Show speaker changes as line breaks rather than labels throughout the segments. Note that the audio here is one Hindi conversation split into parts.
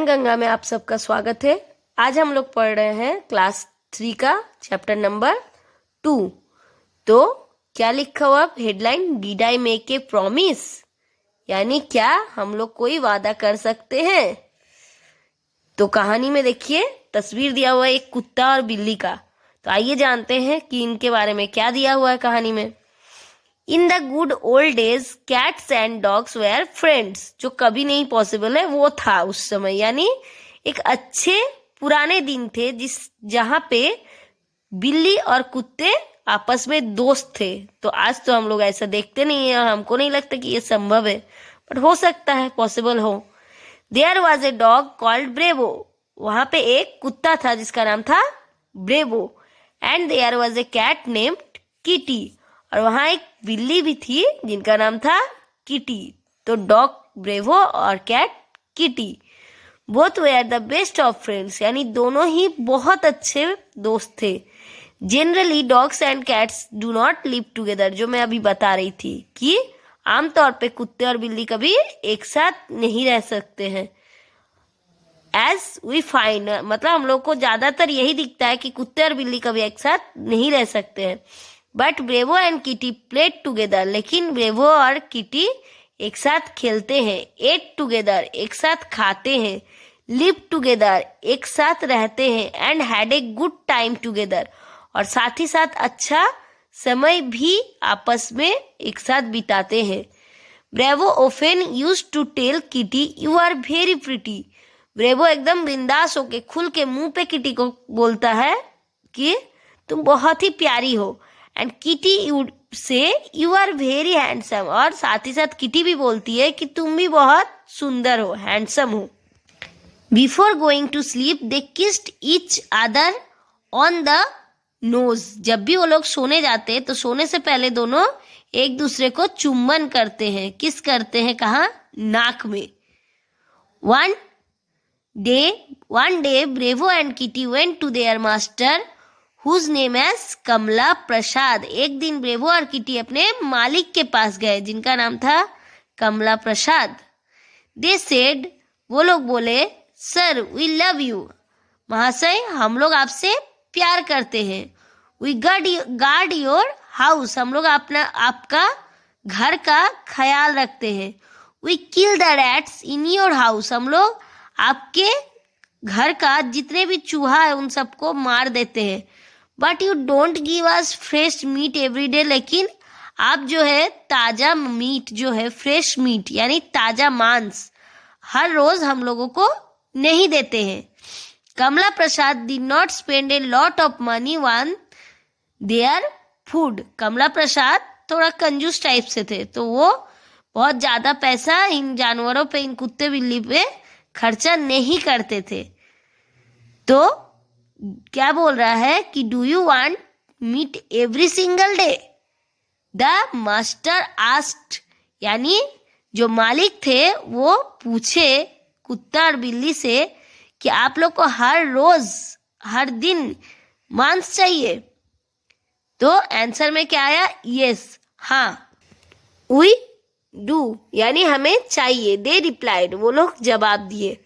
ज्ञान गंगा में आप सबका स्वागत है। आज हम लोग पढ़ रहे हैं क्लास 3 का चैप्टर नंबर 2। तो क्या लिखा हुआ headline, did I make a promise, यानी क्या हम लोग कोई वादा कर सकते हैं। तो कहानी में देखिए तस्वीर दिया हुआ है एक कुत्ता और बिल्ली का। तो आइए जानते हैं कि इनके बारे में क्या दिया हुआ है कहानी में। In the good old days cats and dogs were friends. जो कभी नहीं पॉसिबल है वो था उस समय, यानी एक अच्छे पुराने दिन थे जहाँ पे बिल्ली और कुत्ते आपस में दोस्त थे। तो आज तो हम लोग ऐसा देखते नहीं है और हमको नहीं लगता कि ये संभव है, बट हो सकता है, पॉसिबल हो। There was a dog called Bravo. वहां पे एक कुत्ता था जिसका नाम था Bravo. And there was a cat named Kitty. और वहां एक बिल्ली भी थी जिनका नाम था किटी। तो डॉग ब्रेवो और cat Kitty both were the best of friends, यानी दोनों ही बहुत अच्छे दोस्त थे। Generally dogs and cats do not live together, जो मैं अभी बता रही थी कि आमतौर पे कुत्ते और बिल्ली कभी एक साथ नहीं रह सकते हैं। एज वी फाइंड, मतलब हम लोग को ज्यादातर यही दिखता है कि कुत्ते और बिल्ली कभी एक साथ नहीं रह सकते हैं। But Bravo and Kitty played together, लेकिन ब्रेवो और किटी एक साथ खेलते हैं। एट टुगेदर, एक साथ खाते हैं। लिव टुगेदर, एक साथ रहते हैं। And had a good time together, और साथ ही साथ अच्छा समय भी आपस में एक साथ बिताते हैं। Bravo often use to tell Kitty you are very pretty. Bravo एकदम बिंदास होके खुल के मुंह पे किटी को बोलता है कि तुम बहुत ही प्यारी हो। एंड किटी यू से यू आर वेरी हैंडसम, और साथ ही साथ किटी भी बोलती है कि तुम भी बहुत सुंदर हो, हैंडसम हो। Before going to sleep they kissed each other on the nose. जब भी वो लोग सोने जाते हैं तो सोने से पहले दोनों एक दूसरे को चुम्बन करते हैं। किस करते हैं, कहाँ, नाक में। One day Bravo and Kitty went to their master whose name as Kamla Prasad. एक दिन ब्रेवो और किटी अपने मालिक के पास गए जिनका नाम था कमला प्रसाद। दे सेड, वो लोग बोले, सर वी लव यू, महाशय हम लोग आपसे प्यार करते हैं। वी गार्ड योर हाउस, हम लोग आपका घर का ख्याल रखते हैं। We kill the rats in your house, हम लोग आपके घर का जितने भी चूहा है उन सबको मार देते हैं। But you don't give us fresh meat every day, लेकिन आप जो है ताजा मीट जो है, फ्रेश मीट यानी ताजा मांस, हर रोज हम लोगों को नहीं देते हैं। Kamla Prasad did not spend a lot of money on their food. Kamla Prasad थोड़ा कंजूस टाइप से थे, तो वो बहुत ज्यादा पैसा इन जानवरों पे, इन कुत्ते बिल्ली पे खर्चा नहीं करते थे। तो क्या बोल रहा है कि do you want meat every single day, the master asked, यानी जो मालिक थे वो पूछे कुत्ता और बिल्ली से कि आप लोग को हर रोज हर दिन मांस चाहिए। तो आंसर में क्या आया, यस, हाँ। वी डू, यानी हमें चाहिए। दे रिप्लाइड, वो लोग जवाब दिए।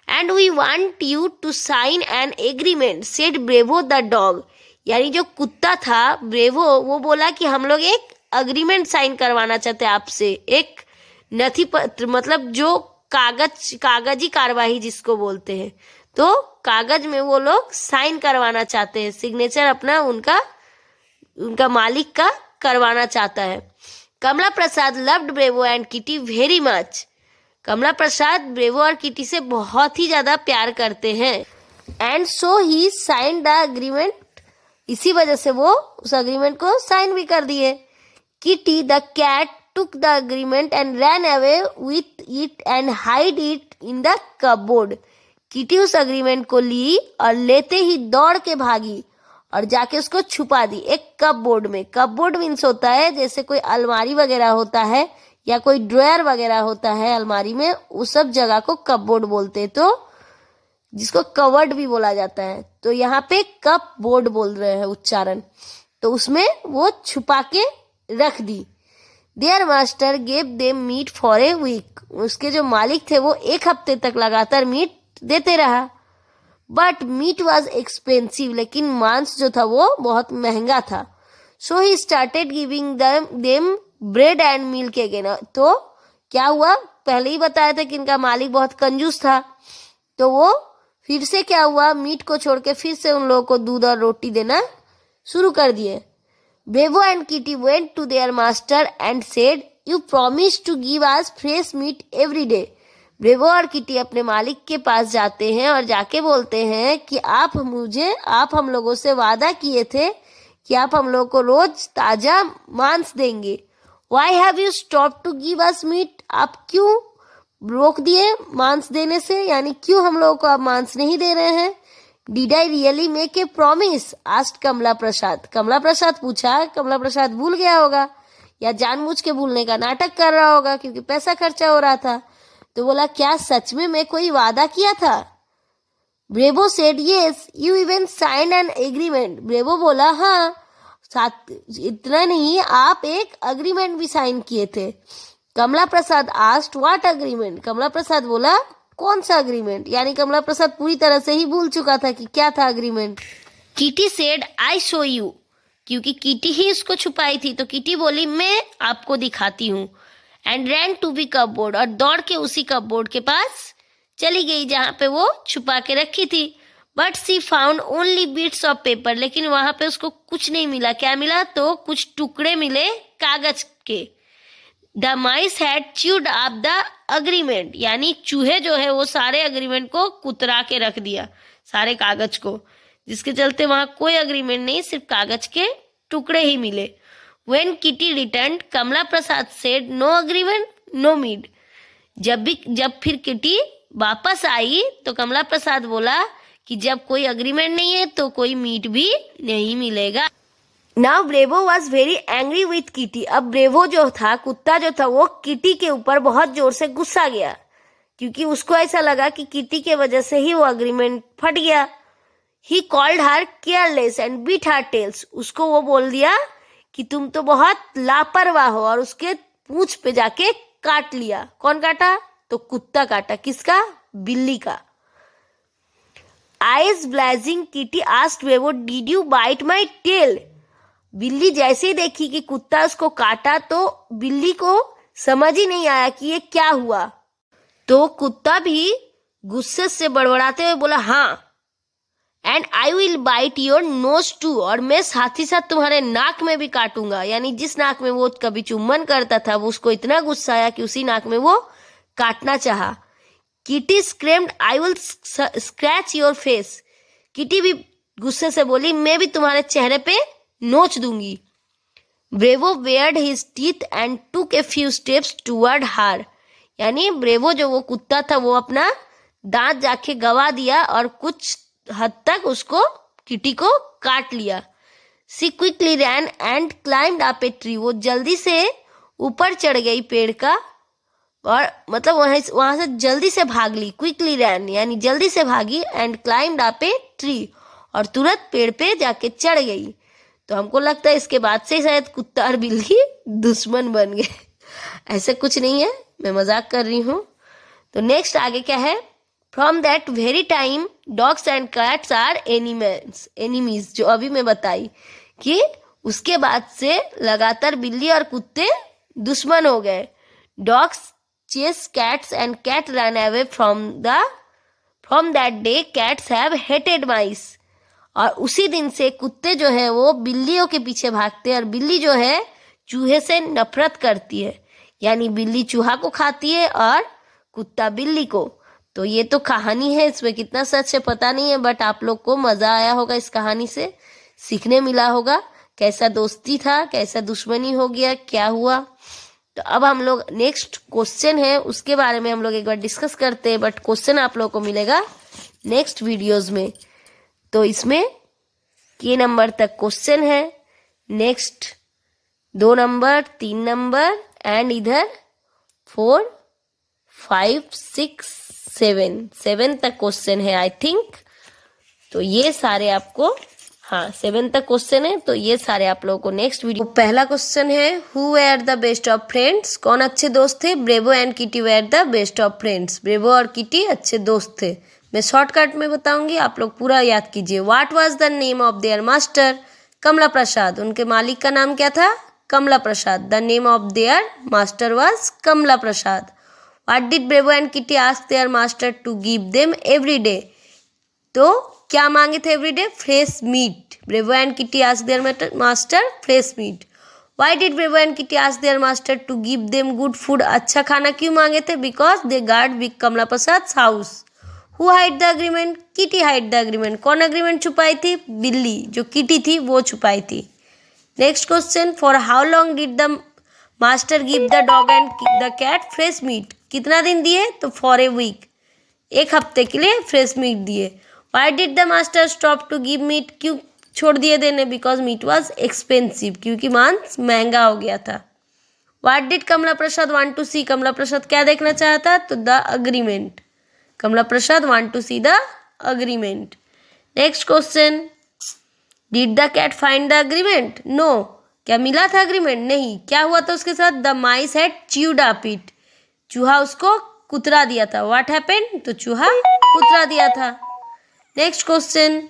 And we want you to sign an agreement said Bravo the dog, यानी जो कुत्ता था ब्रेवो, वो बोला कि हम लोग एक अग्रीमेंट साइन करवाना चाहते हैं आपसे, एक नथी पत्र, मतलब जो कागजी कार्यवाही जिसको बोलते हैं। तो कागज में वो लोग साइन करवाना चाहते हैं, सिग्नेचर अपना उनका मालिक का करवाना चाहता है। Kamla Prasad loved Bravo and Kitty very much. Kamla Prasad Bravo और किटी से बहुत ही ज्यादा प्यार करते हैं। And so he sign the agreement, इसी वजह से वो उस अग्रीमेंट को साइन भी कर दिए। Kitty the cat took the agreement and ran away with it and hid it in the cupboard. Kitty उस अग्रीमेंट को ली और लेते ही दौड़ के भागी और जाके उसको छुपा दी एक कपबोर्ड में। कपबोर्ड मीन्स होता है जैसे कोई अलमारी वगैरह होता है या कोई ड्रॉयर वगैरह होता है अलमारी में, उस सब जगह को कपबोर्ड बोलते हैं, तो जिसको कवर्ड भी बोला जाता है। तो यहाँ पे कपबोर्ड बोल रहे हैं उच्चारण, तो उसमें वो छुपा के रख दी। Their master gave them meat for a week, उसके जो मालिक थे वो एक हफ्ते तक लगातार मीट देते रहा। बट मीट वॉज एक्सपेंसिव, लेकिन मांस जो था वो बहुत महंगा था। So he started giving them bread and milk again. तो क्या हुआ, पहले ही बताया था कि इनका मालिक बहुत कंजूस था, तो वो फिर से क्या हुआ, मीट को छोड़ के फिर से उन लोगों को दूध और रोटी देना शुरू कर दिए। Bravo and Kitty went to their master and said, you promise to give us fresh meat every day. Bravo और किटी अपने मालिक के पास जाते हैं और जाके बोलते हैं कि आप हम लोगों से वादा किए थे कि आप हम लोगों को रोज ताजा मांस देंगे। Why have you stopped to give us meat? आप क्यों रोक दिए मांस देने से, यानी क्यों हम लोगों को आप मांस नहीं दे रहे हैं? Did I really make a promise? asked कमला प्रसाद। कमला प्रसाद पूछा। कमला प्रसाद भूल गया होगा या जानबूझ के भूलने का नाटक कर रहा होगा क्योंकि पैसा खर्चा हो रहा था। तो बोला, क्या सच में मैं कोई वादा किया था? Bravo said yes, you even sign an agreement. Bravo बोला, हाँ, साथ इतना नहीं, आप एक अग्रीमेंट भी साइन किए थे। कमला प्रसाद आस्क्ड व्हाट अग्रीमेंट। कमला प्रसाद बोला, कौन सा अग्रीमेंट? यानी कमला प्रसाद पूरी तरह से ही भूल चुका था कि क्या था agreement. Kitty said I show you, क्योंकि किटी ही उसको छुपाई थी, तो किटी बोली मैं आपको दिखाती हूँ। And ran to be cupboard, और दौड़ के उसी कपबोर्ड के पास चली गई जहाँ पे वो छुपा के रखी थी। But she found only bits of paper, लेकिन वहां पे उसको कुछ नहीं मिला। क्या मिला? तो कुछ टुकड़े मिले कागज के। The mice had chewed up the agreement, यानी चूहे जो है वो सारे अग्रीमेंट को कुतरा के रख दिया, सारे कागज को, जिसके चलते वहां कोई अग्रीमेंट नहीं, सिर्फ कागज के टुकड़े ही मिले। When Kitty return, Kamla Prasad said no agreement no meat. जब फिर किटी वापस आई तो कमला प्रसाद बोला कि जब कोई अग्रीमेंट नहीं है तो कोई मीट भी नहीं मिलेगा। Now Bravo was very angry with Kitty. अब ब्रेवो जो था, कुत्ता जो था, वो किटी के ऊपर बहुत जोर से गुस्सा गया, क्योंकि उसको ऐसा लगा कि किटी के वजह से ही वो अग्रीमेंट फट गया। He called her careless and beat her tails. उसको वो बोल दिया कि तुम तो बहुत लापरवाह हो, और उसके पूंछ पे जाके काट लिया। कौन काटा? तो कुत्ता काटा। किसका? बिल्ली का। Eyes blazing, Kitty asked Bravo, did you bite my tail? बिल्ली जैसे ही देखी कि कुत्ता उसको काटा तो बिल्ली को समझ ही नहीं आया कि ये क्या हुआ। तो कुत्ता भी गुस्से से बड़बड़ाते हुए बोला, हाँ, and I will bite your nose too, और मैं साथ ही साथ तुम्हारे नाक में भी काटूंगा। यानी जिस नाक में वो कभी चुम्बन करता था, वो उसको इतना गुस्सा आया कि उसी नाक में वो काटना चाहा। Kitty screamed, I will scratch your face. Kitty भी गुस्से से बोली, मैं भी तुम्हारे चेहरे पे नोच दूंगी। Bravo bared his teeth and took a few steps toward her. यानी ब्रेवो जो वो कुत्ता था, वो अपना दांत जाके गवा दिया और कुछ हद तक उसको, किटी को काट लिया। She quickly ran and climbed up a tree. वो जल्दी से ऊपर चढ़ गई पेड़ का, और मतलब वहां से जल्दी से भाग ली। क्विकली रैन यानी जल्दी से भागी, and climbed up a tree, और तुरंत पेड़ पे जाके चढ़ गई। तो हमको लगता है इसके बाद से शायद कुत्ता और बिल्ली दुश्मन बन गए। ऐसा कुछ नहीं है, मैं मजाक कर रही हूँ। तो नेक्स्ट आगे क्या है? From that very time dogs and cats are enemies, जो अभी मैं बताई कि उसके बाद से लगातार बिल्ली और कुत्ते दुश्मन हो गए। Dogs chase cats and cat run away from that day cats have hated mice. और उसी दिन से कुत्ते जो है वो बिल्लियों के पीछे भागते हैं, और बिल्ली जो है चूहे से नफरत करती है। यानी बिल्ली चूहा को खाती है और कुत्ता बिल्ली को। तो ये तो कहानी है, इसमें कितना सच है पता नहीं है, बट आप लोग को मजा आया होगा इस कहानी से, सीखने मिला होगा कैसा दोस्ती था, कैसा दुश्मनी हो गया, क्या हुआ। तो अब हम लोग नेक्स्ट क्वेश्चन है उसके बारे में हम लोग एक बार डिस्कस करते हैं, बट क्वेश्चन आप लोगों को मिलेगा नेक्स्ट वीडियोज में। तो इसमें के नंबर तक क्वेश्चन है, नेक्स्ट 2 नंबर, 3 नंबर, एंड इधर 4, 5, 6, 7 तक क्वेश्चन है आई थिंक। तो ये सारे आपको, हाँ 7 तक क्वेश्चन है, तो ये सारे आप लोगों को नेक्स्ट वीडियो। पहला क्वेश्चन है, who were the best of friends? कौन अच्छे दोस्त थे? Bravo and Kitty were the best of friends. Bravo और किटी अच्छे दोस्त थे। मैं शॉर्टकट में बताऊंगी, आप लोग पूरा याद कीजिए। What was the name of their master? Kamla Prasad. उनके मालिक का नाम क्या था? Kamla Prasad. The name of their master was Kamla Prasad. What did Bravo and Kitty ask their master to give them every day? तो क्या मांगे थे every day? Fresh meat. Bravo and Kitty ask their master fresh meat. Why did Bravo and Kitty ask their master to give them good food? अच्छा खाना क्यों मांगे थे? Because they guard Big Kamla Prasad's house. Who hid the agreement? Kitty hid the agreement. कौन agreement छुपाई थी? बिल्ली, जो किटी थी वो छुपाई थी। Next question, for how long did the master give the dog and the cat fresh meat? कितना दिन दिए? तो for a week. एक हफ्ते के लिए fresh meat दिए। Why did the master stop to give meat? क्यों छोड़ दिए देने? बिकॉज मीट वॉज एक्सपेंसिव, क्योंकि मांस महंगा हो गया था। What did Kamla Prasad want to see? Kamla Prasad क्या देखना चाहता? तो the agreement. Kamla Prasad want to see the agreement. Next question, did the cat find the agreement? No. क्या मिला था अग्रीमेंट? नहीं। क्या हुआ था उसके साथ? The mice had chewed up it. चूहा उसको कुतरा दिया था। What happened? तो चूहा कुतरा दिया था। नेक्स्ट क्वेश्चन,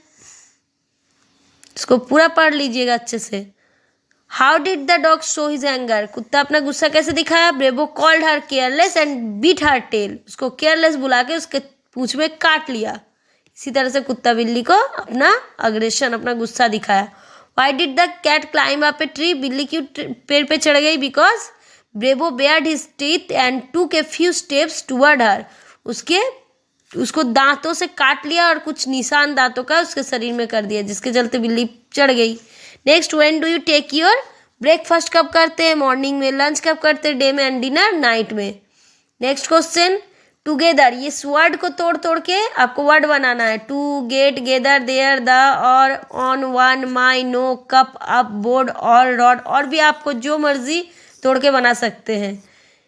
इसको पूरा पढ़ लीजिएगा अच्छे से। How did the dog show his anger? कुत्ता अपना गुस्सा कैसे दिखाया? Bravo called her careless and beat her tail. उसको केयरलेस बुला के उसके पूंछ में काट लिया। इसी तरह से कुत्ता बिल्ली को अपना अग्रेशन, अपना गुस्सा दिखाया। Why did the cat climb up a tree? बिल्ली क्यों पेड़ पे चढ़ गई? Because Bravo bared his teeth and took a few steps toward her. उसको दांतों से काट लिया और कुछ निशान दांतों का उसके शरीर में कर दिया, जिसके चलते बिल्ली चढ़ गई। Next, when do you take your breakfast? कब करते हैं? मॉर्निंग में। लंच कब करते हैं? डे में। एंड डिनर नाइट में। Next question, together. ये वर्ड को तोड़ तोड़ के आपको वर्ड बनाना है। To, get, gather, there, the, और, on, one, my, no, cup, up, board, और, रॉड, और भी आपको जो मर्जी तोड़ के बना सकते हैं।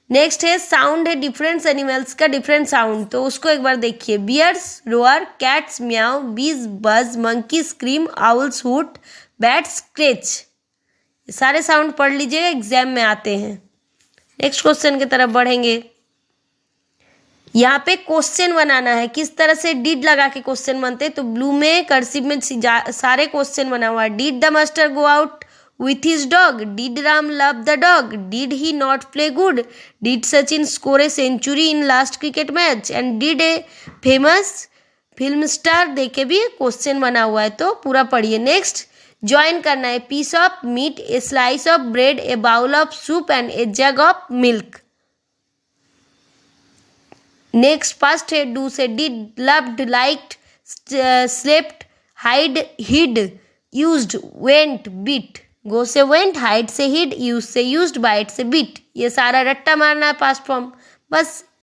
नेक्स्ट है साउंड है डिफरेंट एनिमल्स का डिफरेंट साउंड, तो उसको एक बार देखिए। Bears row or, cats meow, bees buzz, monkey scream, owls hoot, bats screech. सारे साउंड पढ़ लीजिएगा, एग्जाम में आते हैं। नेक्स्ट क्वेश्चन की तरफ बढ़ेंगे। यहाँ पे क्वेश्चन बनाना है। किस तरह से डिड लगा के क्वेश्चन बनते हैं? तो ब्लू में कर्सिव में सारे क्वेश्चन बना हुआ है। Did the master go out with his dog? Did Ram love the dog? Did he not play good? Did Sachin score a century in last cricket match? And did a famous film star? देखे भी क्वेश्चन बना हुआ है, तो पूरा पढ़िए। नेक्स्ट, ज्वाइन करना है। Piece of meat, a slice of bread, a bowl of soup and a jug of milk. Next, first है डू से did, loved, liked, slept, hide, hid, used, went, beat. Go से वेंट, हाइड से हिड, यूज से यूज्ड, बाइट से बीट। ये सारा रट्टा मारना है पास्ट फॉर्म, बस